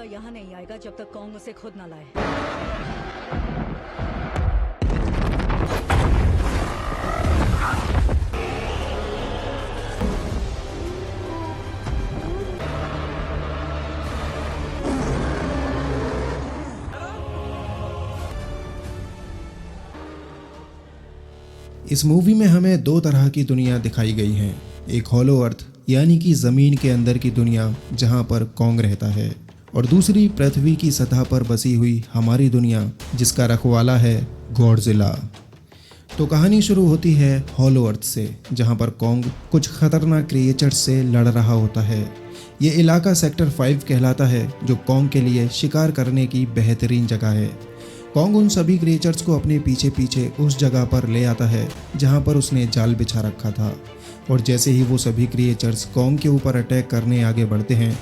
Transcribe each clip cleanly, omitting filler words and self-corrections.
यहाँ नहीं आएगा जब तक कॉन्ग उसे खुद न लाए। इस मूवी में हमें दो तरह की दुनिया दिखाई गई हैं। एक हॉलो अर्थ यानी कि ज़मीन के अंदर की दुनिया जहां पर कॉन्ग रहता है, और दूसरी पृथ्वी की सतह पर बसी हुई हमारी दुनिया जिसका रखवाला है गॉडजिला। तो कहानी शुरू होती है हॉलो अर्थ से, जहां पर कॉन्ग कुछ खतरनाक क्रिएचर्स से लड़ रहा होता है। ये इलाका सेक्टर 5 कहलाता है, जो कॉन्ग के लिए शिकार करने की बेहतरीन जगह है। कॉन्ग उन सभी क्रिएचर्स को अपने पीछे पीछे उस जगह पर ले आता है जहां पर उसने जाल बिछा रखा था, और जैसे ही वो सभी क्रिएचर्स कॉन्ग के ऊपर अटैक करने आगे बढ़ते हैं,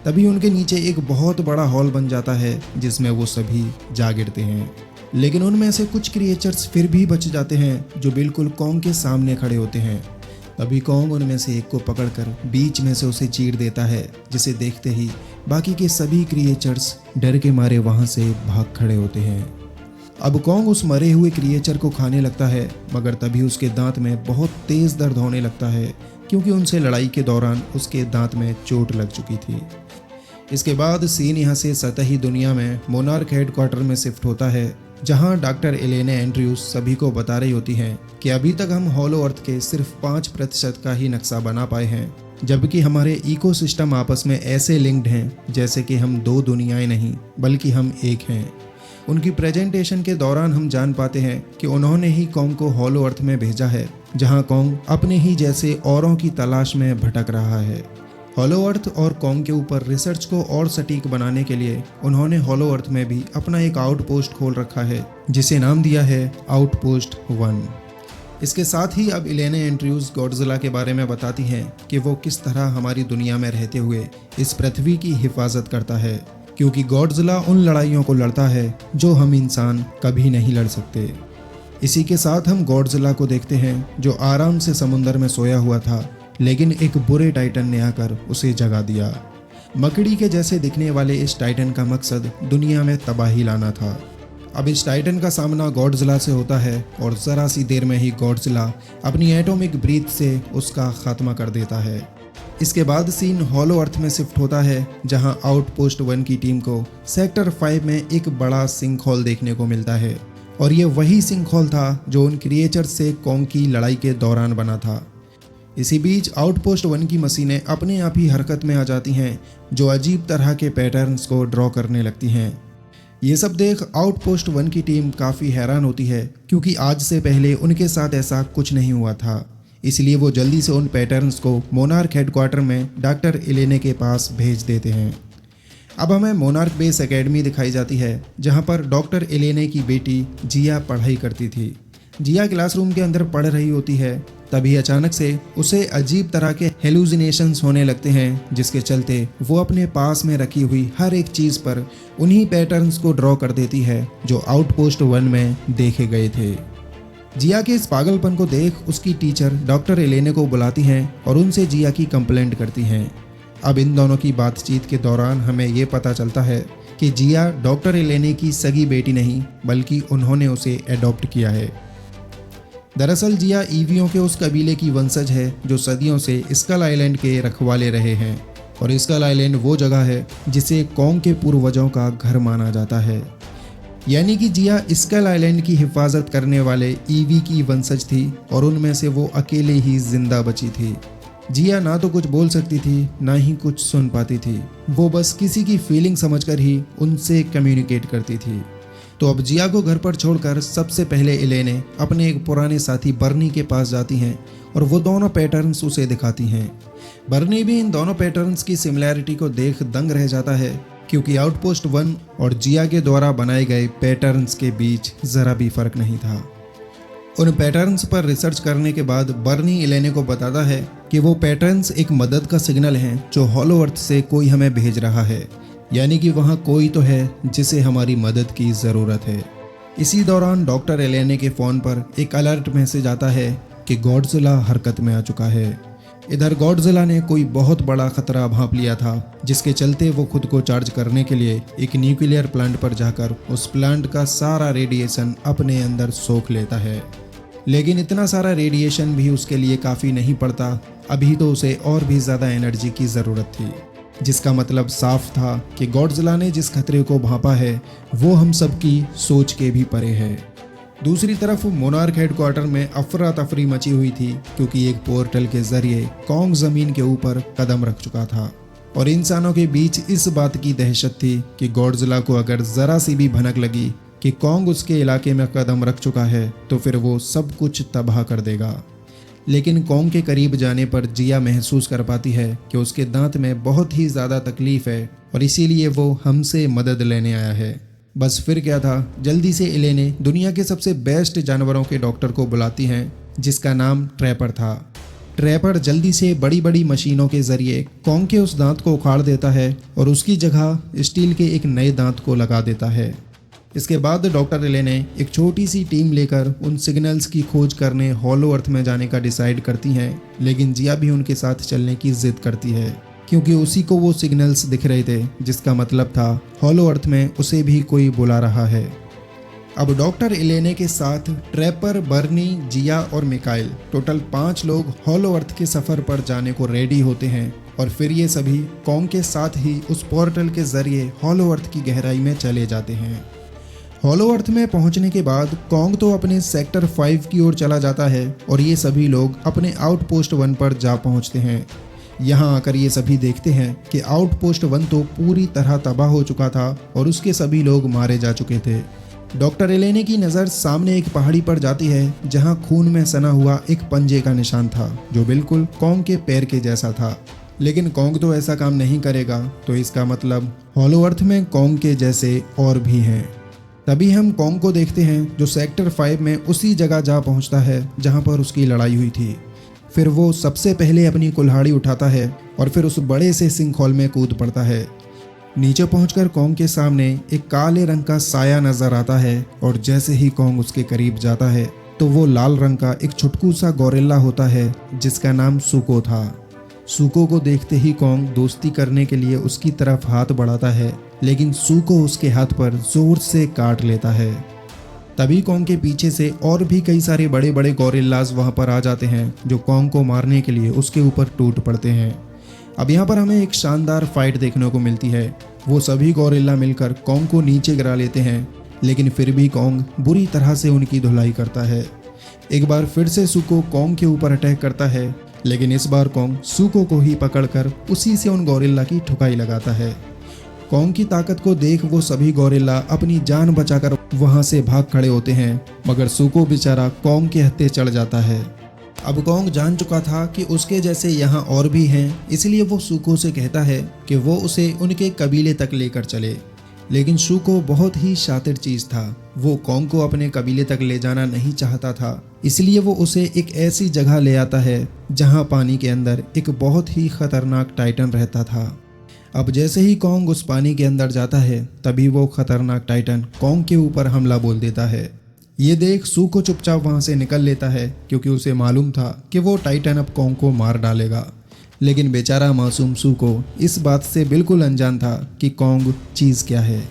तभी उनके नीचे एक बहुत बड़ा हॉल बन जाता है जिसमें वो सभी जा गिरते हैं। लेकिन उनमें से कुछ क्रिएचर्स फिर भी बच जाते हैं जो बिल्कुल कॉन्ग के सामने खड़े होते हैं। तभी कॉन्ग उनमें से एक को पकड़कर बीच में से उसे चीर देता है, जिसे देखते ही बाकी के सभी क्रिएचर्स डर के मारे वहां से भाग खड़े होते हैं। अब कॉन्ग उस मरे हुए क्रिएचर को खाने लगता है, मगर तभी उसके दांत में बहुत तेज दर्द होने लगता है, क्योंकि उनसे लड़ाई के दौरान उसके दांत में चोट लग चुकी थी। इसके बाद सीन यहाँ से सतही दुनिया में मोनार्क हेडक्वार्टर में शिफ्ट होता है, जहाँ डॉक्टर एलेना एंड्रयूज सभी को बता रही होती हैं कि अभी तक हम हॉलो अर्थ के सिर्फ 5% का ही नक्शा बना पाए हैं, जबकि हमारे इकोसिस्टम आपस में ऐसे लिंक्ड हैं जैसे कि हम दो दुनियाएं नहीं बल्कि हम एक हैं। उनकी प्रेजेंटेशन के दौरान हम जान पाते हैं कि उन्होंने ही कॉन्ग को हॉलो अर्थ में भेजा है, जहां कॉन्ग अपने ही जैसे औरों की तलाश में भटक रहा है। हॉलो अर्थ और कॉन्ग के ऊपर रिसर्च को और सटीक बनाने के लिए उन्होंने हॉलो अर्थ में भी अपना एक आउटपोस्ट खोल रखा है, जिसे नाम दिया है आउटपोस्ट 1। इसके साथ ही अब एलेना एंड्रयूज गॉडजिला के बारे में बताती हैं कि वो किस तरह हमारी दुनिया में रहते हुए इस पृथ्वी की हिफाजत करता है, क्योंकि गॉडजिला उन लड़ाइयों को लड़ता है जो हम इंसान कभी नहीं लड़ सकते। इसी के साथ हम गॉडजिला को देखते हैं, जो आराम से समुंदर में सोया हुआ था, लेकिन एक बुरे टाइटन ने आकर उसे जगा दिया। मकड़ी के जैसे दिखने वाले इस टाइटन का मकसद दुनिया में तबाही लाना था। अब इस टाइटन का सामना गॉडजिला से होता है, और ज़रा सी देर में ही गॉडजिला अपनी एटॉमिक ब्रीथ से उसका खात्मा कर देता है। इसके बाद सीन हॉलो अर्थ में शिफ्ट होता है, जहां आउटपोस्ट 1 की टीम को सेक्टर 5 में एक बड़ा सिंक होल देखने को मिलता है, और ये वही सिंक होल था जो उन क्रिएचर से कॉन्ग की लड़ाई के दौरान बना था। इसी बीच आउटपोस्ट 1 की मशीनें अपने आप ही हरकत में आ जाती हैं, जो अजीब तरह के पैटर्न्स को ड्रॉ करने लगती हैं। ये सब देख आउटपोस्ट 1 की टीम काफ़ी हैरान होती है, क्योंकि आज से पहले उनके साथ ऐसा कुछ नहीं हुआ था। इसलिए वो जल्दी से उन पैटर्न्स को मोनार्क हेडक्वार्टर में डॉक्टर एलेना के पास भेज देते हैं। अब हमें मोनार्क बेस एकेडमी दिखाई जाती है, जहां पर डॉक्टर एलेना की बेटी जिया पढ़ाई करती थी। जिया क्लासरूम के अंदर पढ़ रही होती है, तभी अचानक से उसे अजीब तरह के हेलुसिनेशंस होने लगते हैं, जिसके चलते वो अपने पास में रखी हुई हर एक चीज़ पर उन्हीं पैटर्न्स को ड्रॉ कर देती है जो आउटपोस्ट 1 में देखे गए थे। जिया के इस पागलपन को देख उसकी टीचर डॉक्टर एलेना को बुलाती हैं और उनसे जिया की कंप्लेंट करती हैं। अब इन दोनों की बातचीत के दौरान हमें ये पता चलता है कि जिया डॉक्टर एलेना की सगी बेटी नहीं, बल्कि उन्होंने उसे एडॉप्ट किया है। दरअसल जिया ईवियों के उस कबीले की वंशज है जो सदियों से स्कल आइलैंड के रखवाले रहे हैं, और स्कल आइलैंड वो जगह है जिसे कॉन्ग के पूर्वजों का घर माना जाता है। यानी कि जिया स्कल आइलैंड की हिफाजत करने वाले ईवी की वंशज थी, और उनमें से वो अकेले ही जिंदा बची थी। जिया ना तो कुछ बोल सकती थी, ना ही कुछ सुन पाती थी। वो बस किसी की फीलिंग समझकर ही उनसे कम्युनिकेट करती थी। तो अब जिया को घर पर छोड़कर सबसे पहले एलेना अपने एक पुराने साथी बर्नी के पास जाती हैं, और वो दोनों पैटर्न्स उसे दिखाती हैं। बर्नी भी इन दोनों पैटर्न्स की सिमिलैरिटी को देख दंग रह जाता है, क्योंकि आउटपोस्ट 1 और जिया के द्वारा बनाए गए पैटर्न्स के बीच ज़रा भी फर्क नहीं था। उन पैटर्न्स पर रिसर्च करने के बाद बर्नी एलेना को बताता है कि वो पैटर्न्स एक मदद का सिग्नल हैं जो हॉलो अर्थ से कोई हमें भेज रहा है, यानी कि वहाँ कोई तो है जिसे हमारी मदद की ज़रूरत है। इसी दौरान डॉक्टर एलेना के फ़ोन पर एक अलर्ट मैसेज आता है कि गॉडजिला हरकत में आ चुका है। इधर गॉडजिला ने कोई बहुत बड़ा खतरा भांप लिया था, जिसके चलते वो खुद को चार्ज करने के लिए एक न्यूक्लियर प्लांट पर जाकर उस प्लांट का सारा रेडिएशन अपने अंदर सोख लेता है। लेकिन इतना सारा रेडिएशन भी उसके लिए काफ़ी नहीं पड़ता। अभी तो उसे और भी ज़्यादा एनर्जी की ज़रूरत थी, जिसका मतलब साफ था कि गॉडजिला ने जिस खतरे को भांपा है वो हम सबकी सोच के भी परे है। दूसरी तरफ मोनार्क हेडक्वार्टर में अफरा तफरी मची हुई थी, क्योंकि एक पोर्टल के जरिए कॉन्ग जमीन के ऊपर कदम रख चुका था और इंसानों के बीच इस बात की दहशत थी कि गॉडजिला को अगर जरा सी भी भनक लगी कि कॉन्ग उसके इलाके में कदम रख चुका है तो फिर वो सब कुछ तबाह कर देगा। लेकिन कॉन्ग के करीब जाने पर जिया महसूस कर पाती है कि उसके दांत में बहुत ही ज़्यादा तकलीफ है और इसीलिए वो हमसे मदद लेने आया है। बस फिर क्या था, जल्दी से इलेने दुनिया के सबसे बेस्ट जानवरों के डॉक्टर को बुलाती हैं, जिसका नाम ट्रैपर था। ट्रैपर जल्दी से बड़ी बड़ी मशीनों के जरिए कॉन्ग के उस दांत को उखाड़ देता है और उसकी जगह स्टील के एक नए दांत को लगा देता है। इसके बाद डॉक्टर इलेने एक छोटी सी टीम लेकर उन सिग्नल्स की खोज करने हॉलो अर्थ में जाने का डिसाइड करती हैं, लेकिन जिया भी उनके साथ चलने की जिद करती है, क्योंकि उसी को वो सिग्नल्स दिख रहे थे, जिसका मतलब था हॉलो अर्थ में उसे भी कोई बुला रहा है। अब डॉक्टर इलेने के साथ ट्रैपर, बर्नी, जिया और मिकाइल टोटल 5 लोग हॉलो अर्थ के सफ़र पर जाने को रेडी होते हैं और फिर ये सभी कॉन्ग के साथ ही उस पोर्टल के जरिए हॉलो अर्थ की गहराई में चले जाते हैं। हॉलो अर्थ में पहुंचने के बाद कॉन्ग तो अपने सेक्टर 5 की ओर चला जाता है और ये सभी लोग अपने आउटपोस्ट 1 पर जा पहुंचते हैं। यहाँ आकर ये सभी देखते हैं कि आउटपोस्ट 1 तो पूरी तरह तबाह हो चुका था और उसके सभी लोग मारे जा चुके थे। डॉक्टर इलेने की नज़र सामने एक पहाड़ी पर जाती है, जहाँ खून में सना हुआ एक पंजे का निशान था, जो बिल्कुल कॉन्ग के पैर के जैसा था। लेकिन कॉन्ग तो ऐसा काम नहीं करेगा, तो इसका मतलब हॉलो अर्थ में कॉन्ग के जैसे और भी हैं। तभी हम कॉन्ग को देखते हैं, जो सेक्टर 5 में उसी जगह जा पहुंचता है जहां पर उसकी लड़ाई हुई थी। फिर वो सबसे पहले अपनी कुल्हाड़ी उठाता है और फिर उस बड़े से सिंकहोल में कूद पड़ता है। नीचे पहुंचकर कॉन्ग के सामने एक काले रंग का साया नजर आता है और जैसे ही कॉन्ग उसके करीब जाता है तो वो लाल रंग का एक छुटकू सा गोरिल्ला होता है, जिसका नाम सुको था। सुको को देखते ही कॉन्ग दोस्ती करने के लिए उसकी तरफ हाथ बढ़ाता है, लेकिन सुको उसके हाथ पर जोर से काट लेता है। तभी कॉन्ग के पीछे से और भी कई सारे बड़े बड़े गोरिल्लाज वहां पर आ जाते हैं, जो कॉन्ग को मारने के लिए उसके ऊपर टूट पड़ते हैं। अब यहाँ पर हमें एक शानदार फाइट देखने को मिलती है। वो सभी गोरिल्ला मिलकर कॉन्ग को नीचे गिरा लेते हैं, लेकिन फिर भी कॉन्ग बुरी तरह से उनकी धुलाई करता है। एक बार फिर से सुको कॉन्ग के ऊपर अटैक करता है, लेकिन इस बार कॉन्ग सुको को ही पकड़कर उसी से उन गोरिल्ला की ठुकाई लगाता है। कॉन्ग की ताकत को देख वो सभी गोरिल्ला अपनी जान बचाकर वहां से भाग खड़े होते हैं, मगर सुको बेचारा कॉन्ग के हत्थे चढ़ जाता है। अब कॉन्ग जान चुका था कि उसके जैसे यहाँ और भी हैं, इसलिए वो सुको से कहता है कि वो उसे उनके कबीले तक लेकर चले। लेकिन सुको बहुत ही शातिर चीज था, वो कॉन्ग को अपने कबीले तक ले जाना नहीं चाहता था, इसलिए वो उसे एक ऐसी जगह ले आता है जहाँ पानी के अंदर एक बहुत ही खतरनाक टाइटन रहता था। अब जैसे ही कॉन्ग उस पानी के अंदर जाता है, तभी वो खतरनाक टाइटन कॉन्ग के ऊपर हमला बोल देता है। ये देख सुको चुपचाप वहां से निकल लेता है, क्योंकि उसे मालूम था कि वो टाइटन अब कॉन्ग को मार डालेगा। लेकिन बेचारा मासूम सुको इस बात से बिल्कुल अनजान था कि कॉन्ग चीज़ क्या है।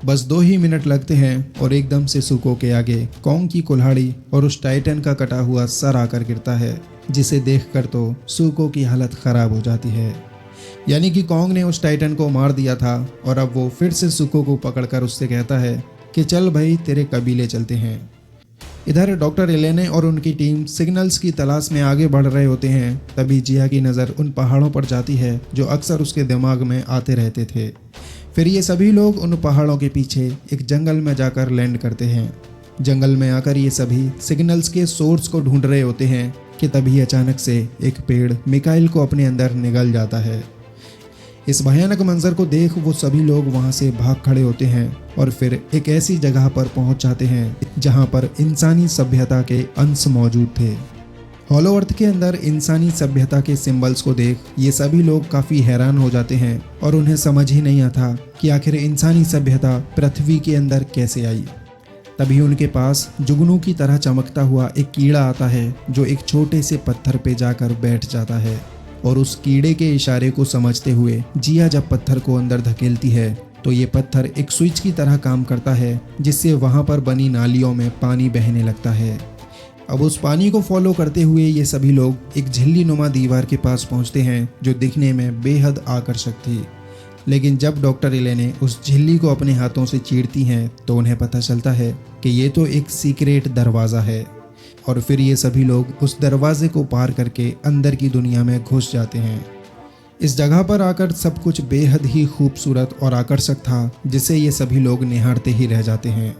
बस 2 ही मिनट लगते हैं और एकदम से सुको के आगे कॉन्ग की कुल्हाड़ी और उस टाइटन का कटा हुआ सर आकर गिरता है, जिसे देखकर तो सुको की हालत ख़राब हो जाती है। यानी कि कॉन्ग ने उस टाइटन को मार दिया था और अब वो फिर से सुको को पकड़कर उससे कहता है कि चल भाई, तेरे कबीले चलते हैं। इधर डॉक्टर इलेने और उनकी टीम सिग्नल्स की तलाश में आगे बढ़ रहे होते हैं। तभी जिया की नज़र उन पहाड़ों पर जाती है जो अक्सर उसके दिमाग में आते रहते थे। फिर ये सभी लोग उन पहाड़ों के पीछे एक जंगल में जाकर लैंड करते हैं। जंगल में आकर ये सभी सिग्नल्स के सोर्स को ढूंढ रहे होते हैं कि तभी अचानक से एक पेड़ मिकाइल को अपने अंदर निगल जाता है। इस भयानक मंजर को देख वो सभी लोग वहां से भाग खड़े होते हैं और फिर एक ऐसी जगह पर पहुंच जाते हैं जहां पर इंसानी सभ्यता के अंश मौजूद थे। हॉलो अर्थ के अंदर इंसानी सभ्यता के सिंबल्स को देख ये सभी लोग काफ़ी हैरान हो जाते हैं और उन्हें समझ ही नहीं आता कि आखिर इंसानी सभ्यता पृथ्वी के अंदर कैसे आई। तभी उनके पास जुगनू की तरह चमकता हुआ एक कीड़ा आता है, जो एक छोटे से पत्थर पे जाकर बैठ जाता है और उस कीड़े के इशारे को समझते हुए जिया जब पत्थर को अंदर धकेलती है तो ये पत्थर एक स्विच की तरह काम करता है, जिससे वहाँ पर बनी नालियों में पानी बहने लगता है। अब उस पानी को फॉलो करते हुए ये सभी लोग एक झिल्ली नुमा दीवार के पास पहुँचते हैं जो दिखने में बेहद आकर्षक थी। लेकिन जब डॉक्टर इलेने उस झिल्ली को अपने हाथों से चीरती हैं तो उन्हें पता चलता है कि ये तो एक सीक्रेट दरवाज़ा है, और फिर ये सभी लोग उस दरवाजे को पार करके अंदर की दुनिया में घुस जाते हैं। इस जगह पर आकर सब कुछ बेहद ही खूबसूरत और आकर्षक था, जिसे ये सभी लोग निहारते ही रह जाते हैं।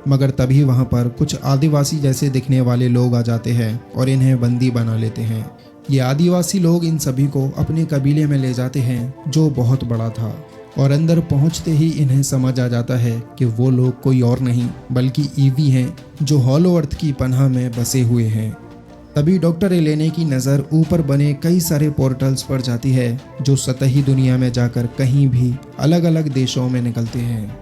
मगर तभी वहाँ पर कुछ आदिवासी जैसे दिखने वाले लोग आ जाते हैं और इन्हें बंदी बना लेते हैं। ये आदिवासी लोग इन सभी को अपने कबीले में ले जाते हैं जो बहुत बड़ा था, और अंदर पहुंचते ही इन्हें समझ आ जाता है कि वो लोग कोई और नहीं बल्कि ईवी हैं जो हॉलो अर्थ की पनाह में बसे हुए हैं। तभी डॉक्टर इलेने की नज़र ऊपर बने कई सारे पोर्टल्स पर जाती है जो सतही दुनिया में जाकर कहीं भी अलग अलग देशों में निकलते हैं।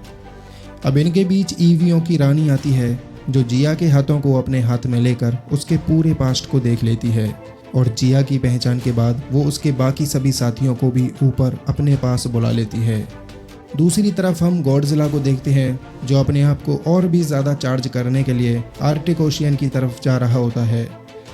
अब इनके बीच ईवियों की रानी आती है जो जिया के हाथों को अपने हाथ में लेकर उसके पूरे पास्ट को देख लेती है, और जिया की पहचान के बाद वो उसके बाकी सभी साथियों को भी ऊपर अपने पास बुला लेती है। दूसरी तरफ हम गॉडजिला को देखते हैं जो अपने आप को और भी ज़्यादा चार्ज करने के लिए आर्कटिक ओशियन की तरफ जा रहा होता है।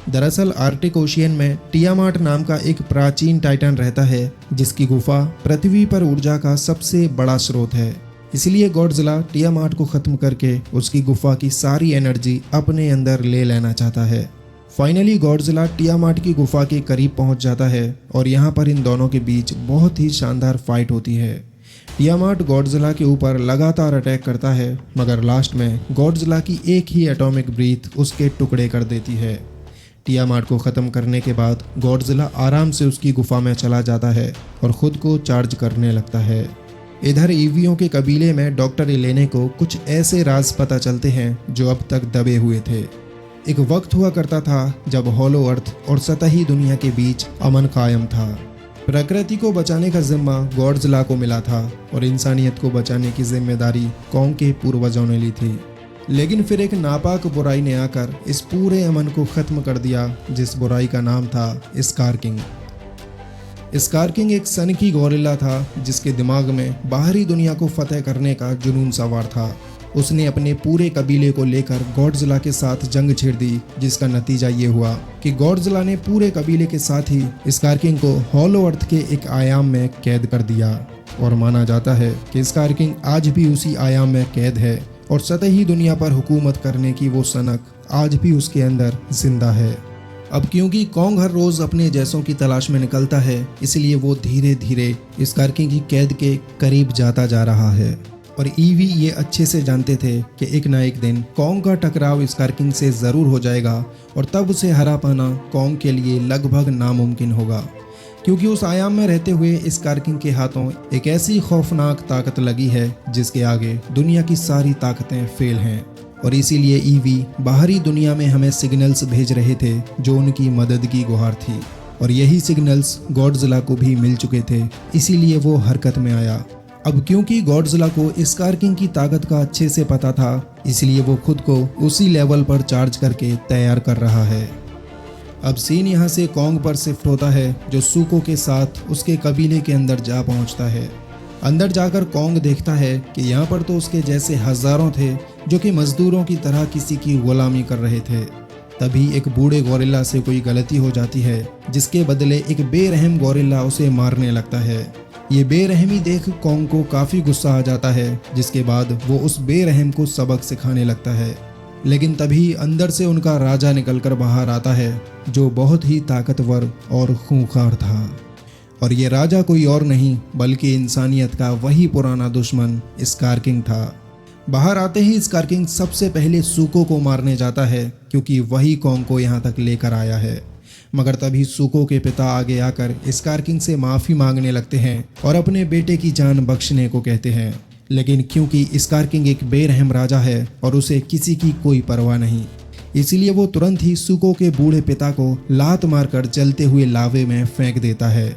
दरअसल आर्कटिक ओशियन में टियामाट नाम का एक प्राचीन टाइटन रहता है जिसकी गुफा पृथ्वी पर ऊर्जा का सबसे बड़ा स्रोत है। इसलिए गॉडजिला टियामाट को ख़त्म करके उसकी गुफा की सारी एनर्जी अपने अंदर ले लेना चाहता है। फाइनली गॉडजिला टियामाट की गुफा के करीब पहुंच जाता है और यहाँ पर इन दोनों के बीच बहुत ही शानदार फाइट होती है। टियामाट गॉडजिला के ऊपर लगातार अटैक करता है, मगर लास्ट में गॉडजिला की एक ही एटॉमिक ब्रीथ उसके टुकड़े कर देती है। टियामाट को ख़त्म करने के बाद गॉडजिला आराम से उसकी गुफा में चला जाता है और ख़ुद को चार्ज करने लगता है। इधर ईवियों के कबीले में डॉक्टर इलेने को कुछ ऐसे राज पता चलते हैं जो अब तक दबे हुए थे। एक वक्त हुआ करता था जब हॉलो अर्थ और सतही दुनिया के बीच अमन कायम था। प्रकृति को बचाने का जिम्मा गॉडजिला को मिला था और इंसानियत को बचाने की जिम्मेदारी कॉन्ग के पूर्वजों ने ली थी। लेकिन फिर एक नापाक बुराई ने आकर इस पूरे अमन को ख़त्म कर दिया, जिस बुराई का नाम था स्कारकिंग। स्कारकिंग एक सनकी गोरिल्ला था जिसके दिमाग में बाहरी दुनिया को फतेह करने का जुनून सवार था। उसने अपने पूरे कबीले को लेकर गॉडजिला के साथ जंग छेड़ दी, जिसका नतीजा ये हुआ कि गॉडजिला ने पूरे कबीले के साथ ही स्कारकिंग को हॉलो अर्थ के एक आयाम में कैद कर दिया, और माना जाता है कि स्कारकिंग आज भी उसी आयाम में कैद है और सतही दुनिया पर हुकूमत करने की वो सनक आज भी उसके अंदर जिंदा है। अब क्योंकि कॉन्ग हर रोज अपने जैसों की तलाश में निकलता है, इसलिए वो धीरे धीरे स्कारकिंग की कैद के करीब जाता जा रहा है, और ईवी ये अच्छे से जानते थे कि एक ना एक दिन कॉन्ग का टकराव स्कारकिंग से ज़रूर हो जाएगा, और तब उसे हरा पाना कॉन्ग के लिए लगभग नामुमकिन होगा, क्योंकि उस आयाम में रहते हुए स्कारकिंग के हाथों एक ऐसी खौफनाक ताकत लगी है जिसके आगे दुनिया की सारी ताकतें फेल हैं। और इसीलिए ईवी बाहरी दुनिया में हमें सिग्नल्स भेज रहे थे जो उनकी मदद की गुहार थी, और यही सिग्नल्स गॉडजिला को भी मिल चुके थे, इसीलिए वो हरकत में आया। अब क्योंकि गॉडजिला को स्कारकिंग की ताकत का अच्छे से पता था, इसलिए वो खुद को उसी लेवल पर चार्ज करके तैयार कर रहा है। अब सीन यहाँ से कॉन्ग पर शिफ्ट होता है जो सूको के साथ उसके कबीले के अंदर जा पहुँचता है। अंदर जाकर कॉन्ग देखता है कि यहाँ पर तो उसके जैसे हजारों थे जो कि मजदूरों की तरह किसी की गुलामी कर रहे थे। तभी एक बूढ़े गोरिल्ला से कोई गलती हो जाती है, जिसके बदले एक बेरहम गोरिल्ला उसे मारने लगता है। ये बेरहमी देख कॉन्ग को काफ़ी गुस्सा आ जाता है, जिसके बाद वो उस बेरहम को सबक सिखाने लगता है। लेकिन तभी अंदर से उनका राजा निकलकर बाहर आता है जो बहुत ही ताकतवर और खूंखार था, और ये राजा कोई और नहीं बल्कि इंसानियत का वही पुराना दुश्मन स्कारकिंग था। बाहर आते ही स्कारकिंग सबसे पहले सूको को मारने जाता है, क्योंकि वही कॉन्ग को यहाँ तक लेकर आया है। मगर तभी सूको के पिता आगे आकर स्कारकिंग से माफ़ी मांगने लगते हैं और अपने बेटे की जान बख्शने को कहते हैं। लेकिन क्योंकि स्कारकिंग एक बेरहम राजा है और उसे किसी की कोई परवाह नहीं, इसीलिए वो तुरंत ही सूको के बूढ़े पिता को लात मारकर जलते हुए लावे में फेंक देता है।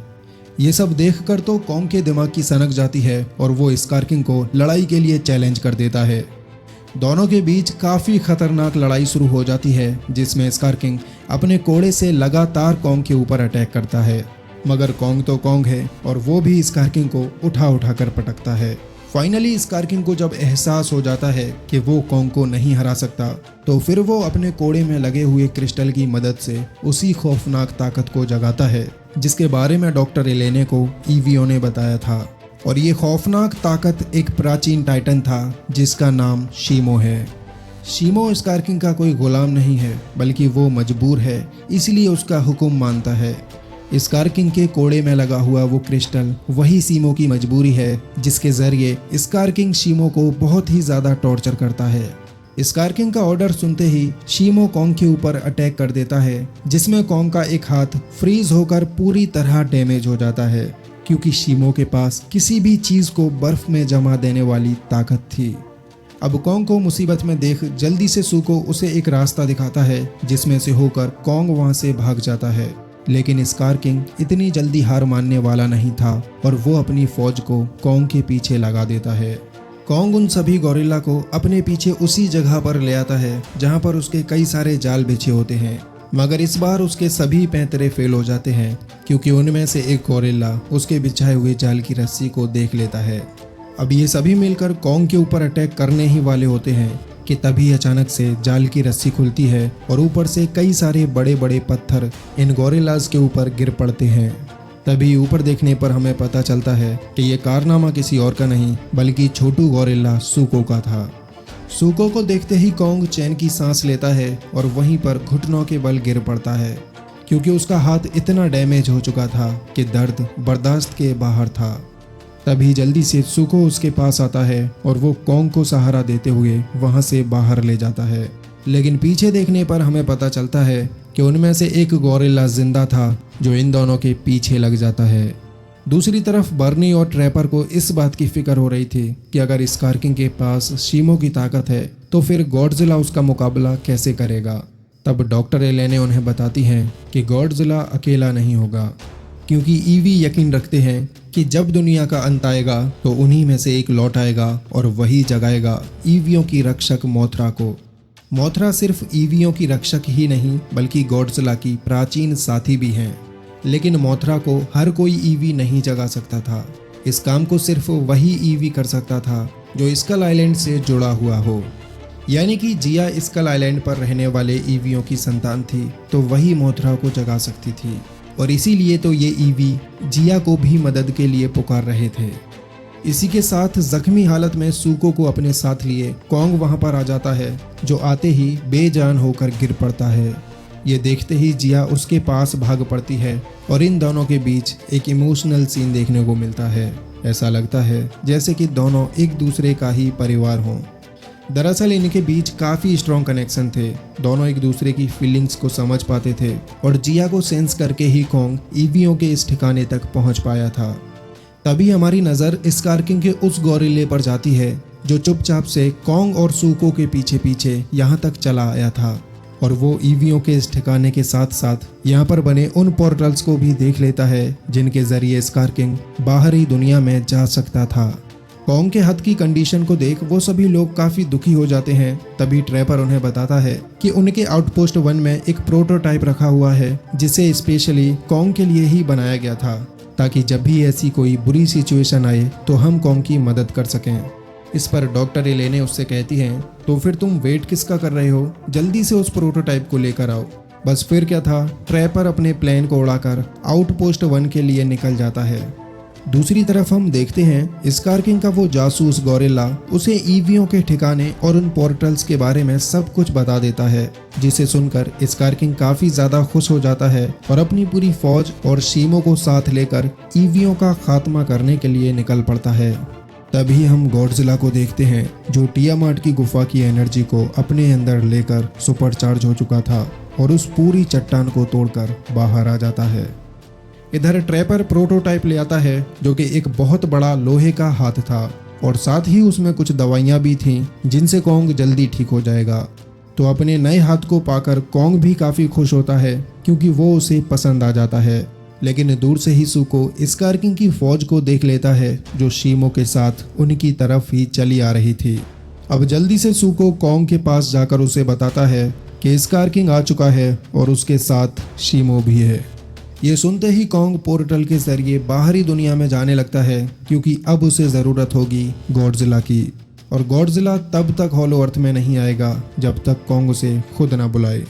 ये सब देखकर तो कॉन्ग के दिमाग की सनक जाती है और वो स्कारकिंग को लड़ाई के लिए चैलेंज कर देता है। दोनों के बीच काफ़ी खतरनाक लड़ाई शुरू हो जाती है, जिसमें स्कारकिंग अपने कोड़े से लगातार कॉन्ग के ऊपर अटैक करता है। मगर कॉन्ग तो कॉन्ग है और वो भी स्कार किंग को उठा उठा कर पटकता है। फाइनली स्कार किंग को जब एहसास हो जाता है कि वो कॉन्ग को नहीं हरा सकता, तो फिर वो अपने कोड़े में लगे हुए क्रिस्टल की मदद से उसी खौफनाक ताकत को जगाता है जिसके बारे में डॉक्टर एलेने को ईवीओ ने बताया था। और ये खौफनाक ताकत एक प्राचीन टाइटन था जिसका नाम शीमो है। शीमो स्कार किंग का कोई गुलाम नहीं है, बल्कि वो मजबूर है, इसलिए उसका हुक्म मानता है। स्कार किंग के कोड़े में लगा हुआ वो क्रिस्टल वही शीमो की मजबूरी है, जिसके जरिए स्कार किंग शीमो को बहुत ही ज्यादा टॉर्चर करता है। स्कार किंग का ऑर्डर सुनते ही शीमो कॉन्ग के ऊपर अटैक कर देता है, जिसमें कॉन्ग का एक हाथ फ्रीज होकर पूरी तरह डैमेज हो जाता है, क्योंकि शीमो के पास किसी भी चीज को बर्फ में जमा देने वाली ताकत थी। अब कॉन्ग को मुसीबत में देख जल्दी से सूको उसे एक रास्ता दिखाता है जिसमें से होकर कॉन्ग वहां से भाग जाता है। लेकिन स्कार किंग इतनी जल्दी हार मानने वाला नहीं था और वो अपनी फौज को कॉन्ग के पीछे लगा देता है। कॉन्ग उन सभी गोरिल्ला को अपने पीछे उसी जगह पर ले आता है जहां पर उसके कई सारे जाल बिछे होते हैं, मगर इस बार उसके सभी पैंतरे फेल हो जाते हैं, क्योंकि उनमें से एक गोरिल्ला उसके बिछाए हुए जाल की रस्सी को देख लेता है। अब ये सभी मिलकर कॉन्ग के ऊपर अटैक करने ही वाले होते हैं कि तभी अचानक से जाल की रस्सी खुलती है और ऊपर से कई सारे बड़े बड़े पत्थर इन गोरिल्लाज के ऊपर गिर पड़ते हैं। तभी ऊपर देखने पर हमें पता चलता है कि ये कारनामा किसी और का नहीं बल्कि छोटू गोरिल्ला सूको का था। सूको को देखते ही कॉन्ग चैन की सांस लेता है और वहीं पर घुटनों के बल गिर पड़ता है, क्योंकि उसका हाथ इतना डैमेज हो चुका था कि दर्द बर्दाश्त के बाहर था। तभी जल्दी से सूको उसके पास आता है और वो कॉन्ग को सहारा देते हुए वहां से बाहर ले जाता है। लेकिन पीछे देखने पर हमें पता चलता है कि उनमें से एक गोरिल्ला जिंदा था जो इन दोनों के पीछे लग जाता है। दूसरी तरफ बर्नी और ट्रैपर को इस बात की फिक्र हो रही थी कि अगर स्कार किंग के पास शीमो की ताकत है तो फिर गॉडजिला उसका मुकाबला कैसे करेगा। तब डॉक्टर एलेने उन्हें बताती हैं कि गॉडजिला अकेला नहीं होगा, क्योंकि ईवी यकीन रखते हैं कि जब दुनिया का अंत आएगा तो उन्हीं में से एक लौट आएगा और वही जगाएगा ईवियों की रक्षक मोथरा को। मोथरा सिर्फ ईवियों की रक्षक ही नहीं बल्कि गॉडजिला की प्राचीन साथी भी हैं, लेकिन मोथरा को हर कोई ईवी नहीं जगा सकता था। इस काम को सिर्फ वही ईवी कर सकता था जो स्कल आइलैंड से जुड़ा हुआ हो, यानी कि जिया स्कल आइलैंड पर रहने वाले ईवियों की संतान थी, तो वही मोथरा को जगा सकती थी। और इसीलिए तो ये ईवी जिया को भी मदद के लिए पुकार रहे थे। इसी के साथ जख्मी हालत में सूको को अपने साथ लिए कॉन्ग वहां पर आ जाता है, जो आते ही बेजान होकर गिर पड़ता है। ये देखते ही जिया उसके पास भाग पड़ती है और इन दोनों के बीच एक इमोशनल सीन देखने को मिलता है। ऐसा लगता है जैसे कि दोनों एक दूसरे का ही परिवार हों। दरअसल इनके बीच काफ़ी स्ट्रॉन्ग कनेक्शन थे, दोनों एक दूसरे की फीलिंग्स को समझ पाते थे और जिया को सेंस करके ही कॉन्ग ईवियों के इस ठिकाने तक पहुंच पाया था। तभी हमारी नज़र स्कार किंग के उस गोरिल्ले पर जाती है जो चुपचाप से कॉन्ग और सूको के पीछे पीछे यहाँ तक चला आया था, और वो ईवियों के इस ठिकाने के साथ साथ यहाँ पर बने उन पोर्टल्स को भी देख लेता है जिनके जरिए स्कार किंग बाहरी दुनिया में जा सकता था। कॉन्ग के हद की कंडीशन को देख वो सभी लोग काफी दुखी हो जाते हैं। तभी ट्रैपर उन्हें बताता है कि उनके आउटपोस्ट 1 में एक प्रोटोटाइप रखा हुआ है जिसे स्पेशली कॉन्ग के लिए ही बनाया गया था, ताकि जब भी ऐसी कोई बुरी सिचुएशन आए तो हम कॉन्ग की मदद कर सकें। इस पर डॉक्टर एलेने उससे कहती हैं, तो फिर तुम वेट किसका कर रहे हो, जल्दी से उस प्रोटोटाइप को लेकर आओ। बस फिर क्या था, ट्रैपर अपने प्लेन को उड़ाकर आउटपोस्ट 1 के लिए निकल जाता है। दूसरी तरफ हम देखते हैं स्कार किंग का वो जासूस गोरिल्ला उसे ईवियों के ठिकाने और उन पोर्टल्स के बारे में सब कुछ बता देता है, जिसे सुनकर स्कार किंग काफी ज्यादा खुश हो जाता है और अपनी पूरी फौज और शीमो को साथ लेकर ईवियों का खात्मा करने के लिए निकल पड़ता है। तभी हम गॉडजिला को देखते हैं जो टियामाट की गुफा की एनर्जी को अपने अंदर लेकर सुपर चार्ज हो चुका था और उस पूरी चट्टान को तोड़कर बाहर आ जाता है। इधर ट्रैपर प्रोटोटाइप ले आता है जो कि एक बहुत बड़ा लोहे का हाथ था और साथ ही उसमें कुछ दवाइयाँ भी थीं जिनसे कॉन्ग जल्दी ठीक हो जाएगा। तो अपने नए हाथ को पाकर कॉन्ग भी काफ़ी खुश होता है क्योंकि वो उसे पसंद आ जाता है। लेकिन दूर से ही सूको स्कार किंग की फौज को देख लेता है जो शीमो के साथ उनकी तरफ ही चली आ रही थी। अब जल्दी से सूको कॉन्ग के पास जाकर उसे बताता है कि स्कार किंग आ चुका है और उसके साथ शीमो भी है। ये सुनते ही कॉन्ग पोर्टल के जरिए बाहरी दुनिया में जाने लगता है, क्योंकि अब उसे ज़रूरत होगी गॉडजिला की। और गॉडजिला तब तक हॉलो अर्थ में नहीं आएगा जब तक कॉन्ग उसे खुद ना बुलाए।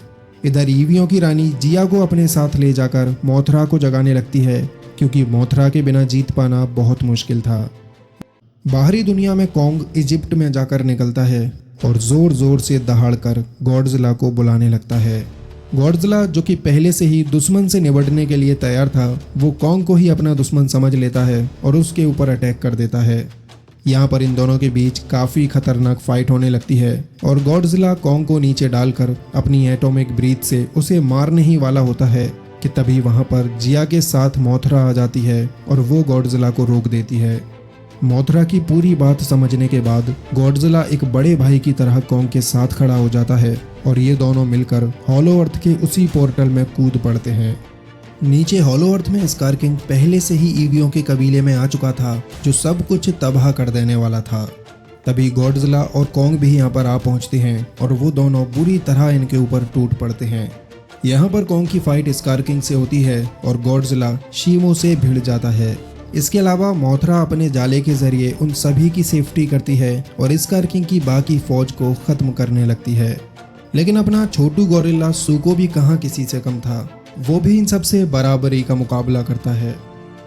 इधर ईवियों की रानी जिया को अपने साथ ले जाकर मोथरा को जगाने लगती है, क्योंकि मोथरा के बिना जीत पाना बहुत मुश्किल था। बाहरी दुनिया में कॉन्ग इजिप्ट में जाकर निकलता है और जोर जोर से दहाड़कर गॉडजिला को बुलाने लगता है। गॉडजिला, जो कि पहले से ही दुश्मन से निपटने के लिए तैयार था, वो कॉन्ग को ही अपना दुश्मन समझ लेता है और उसके ऊपर अटैक कर देता है। यहाँ पर इन दोनों के बीच काफ़ी खतरनाक फाइट होने लगती है और गॉडजिला कॉन्ग को नीचे डालकर अपनी एटॉमिक ब्रीथ से उसे मारने ही वाला होता है कि तभी वहाँ पर जिया के साथ मोथरा आ जाती है और वो गॉडजिला को रोक देती है। मोथरा की पूरी बात समझने के बाद गॉडजिला एक बड़े भाई की तरह कॉन्ग के साथ खड़ा हो जाता है और ये दोनों मिलकर हॉलो अर्थ के उसी पोर्टल में कूद पड़ते हैं। नीचे हॉलो अर्थ में स्कार किंग पहले से ही ईवियों के कबीले में आ चुका था, जो सब कुछ तबाह कर देने वाला था। तभी गॉडजिला और कॉन्ग भी यहाँ पर आ पहुँचते हैं और वो दोनों बुरी तरह इनके ऊपर टूट पड़ते हैं। यहाँ पर कॉन्ग की फाइट स्कार किंग से होती है और गॉडजिला शीमो से भिड़ जाता है। इसके अलावा मोथरा अपने जाले के जरिए उन सभी की सेफ्टी करती है और स्कार किंग की बाकी फौज को खत्म करने लगती है। लेकिन अपना छोटू गोरिल्ला सुको भी कहाँ किसी से कम था, वो भी इन सबसे बराबरी का मुकाबला करता है।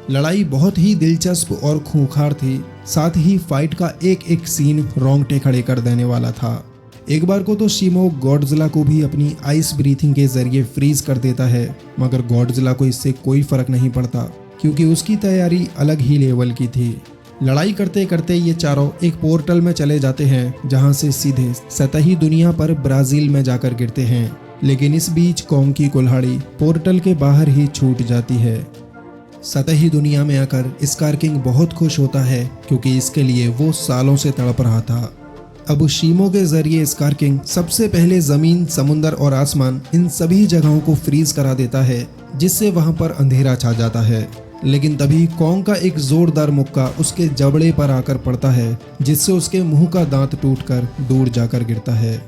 लड़ाई बहुत ही दिलचस्प और खूंखार थी, साथ ही फाइट का एक एक सीन रोंगटे खड़े कर देने वाला था। एक बार को तो शीमो गॉडजिला को भी अपनी आइस ब्रीथिंग के जरिए फ्रीज कर देता है, मगर गॉडजिला को इससे कोई फर्क नहीं पड़ता, क्योंकि उसकी तैयारी अलग ही लेवल की थी। लड़ाई करते करते ये चारों एक पोर्टल में चले जाते हैं, जहां से सीधे सतही दुनिया पर ब्राजील में जाकर गिरते हैं। लेकिन इस बीच कॉन्ग की कुल्हाड़ी पोर्टल के बाहर ही छूट जाती है। सतही दुनिया में आकर स्कार किंग बहुत खुश होता है, क्योंकि इसके लिए वो सालों से तड़प रहा था। अब शीमो के जरिए स्कार किंग सबसे पहले जमीन, समुंदर और आसमान, इन सभी जगहों को फ्रीज करा देता है, जिससे वहां पर अंधेरा छा जाता है। लेकिन तभी कॉन्ग का एक जोरदार मुक्का उसके जबड़े पर आकर पड़ता है, जिससे उसके मुंह का दांत टूटकर दूर जाकर गिरता है।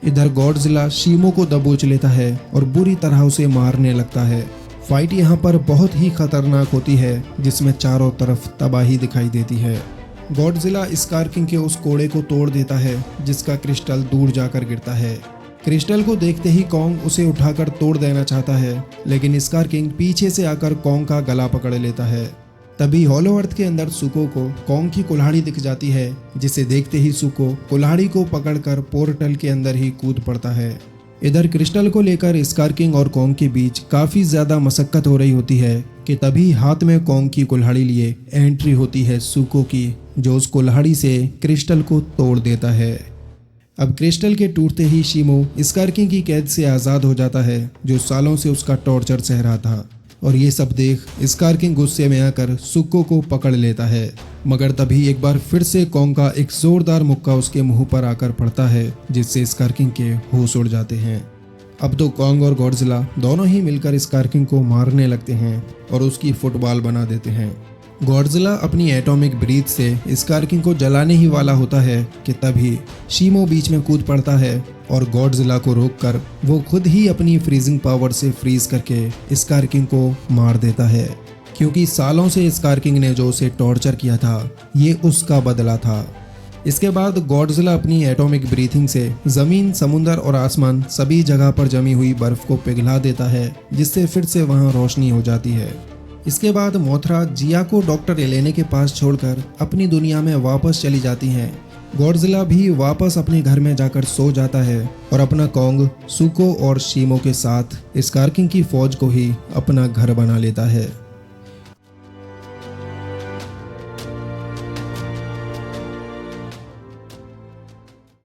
इधर गॉडजिला शीमो को दबोच लेता है और बुरी तरह उसे मारने लगता है। फाइट यहाँ पर बहुत ही खतरनाक होती है, जिसमें चारों तरफ तबाही दिखाई देती है। गॉडजिला स्कार किंग के उस कोड़े को तोड़ देता है, जिसका क्रिस्टल दूर जाकर गिरता है। क्रिस्टल को देखते ही कॉन्ग उसे उठाकर तोड़ देना चाहता है, लेकिन स्कार किंग पीछे से आकर कॉन्ग का गला पकड़ लेता है। तभी हॉलो अर्थ के अंदर सुको को कॉन्ग की कुल्हाड़ी दिख जाती है, जिसे देखते ही सुको कुल्हाड़ी को पकड़कर पोर्टल के अंदर ही कूद पड़ता है। इधर क्रिस्टल को लेकर स्कार किंग और कॉन्ग के बीच काफी ज्यादा मशक्कत हो रही होती है कि तभी हाथ में कॉन्ग की कुल्हाड़ी लिए एंट्री होती है सुको की, जो उस कुल्हाड़ी से क्रिस्टल को तोड़ देता है। अब क्रिस्टल के टूटते ही शीमो स्कार किंग की कैद से आज़ाद हो जाता है, जो सालों से उसका टॉर्चर सह रहा था। और ये सब देख स्कार किंग गुस्से में आकर सुको को पकड़ लेता है, मगर तभी एक बार फिर से कॉन्ग का एक जोरदार मुक्का उसके मुंह पर आकर पड़ता है, जिससे स्कार किंग के होश उड़ जाते हैं। अब तो कॉन्ग और गॉडजिला दोनों ही मिलकर स्कार किंग को मारने लगते हैं और उसकी फुटबॉल बना देते हैं। गॉडजिला अपनी एटॉमिक ब्रीथ से स्कार किंग को जलाने ही वाला होता है कि तभी शीमो बीच में कूद पड़ता है और गॉडजिला को रोककर वो खुद ही अपनी फ्रीजिंग पावर से फ्रीज करके स्कार किंग को मार देता है, क्योंकि सालों से स्कार किंग ने जो उसे टॉर्चर किया था, ये उसका बदला था। इसके बाद गॉडजिला अपनी एटॉमिक ब्रीथिंग से जमीन, समुंदर और आसमान सभी जगह पर जमी हुई बर्फ को पिघला देता है, जिससे फिर से वहां रोशनी हो जाती है। इसके बाद मोथरा जिया को डॉक्टर एलेने के पास छोड़कर अपनी दुनिया में वापस चली जाती हैं। गॉडजिला भी वापस अपने घर में जाकर सो जाता है और अपना कॉन्ग, सुको और शीमो के साथ स्कार किंग की फौज को ही अपना घर बना लेता है।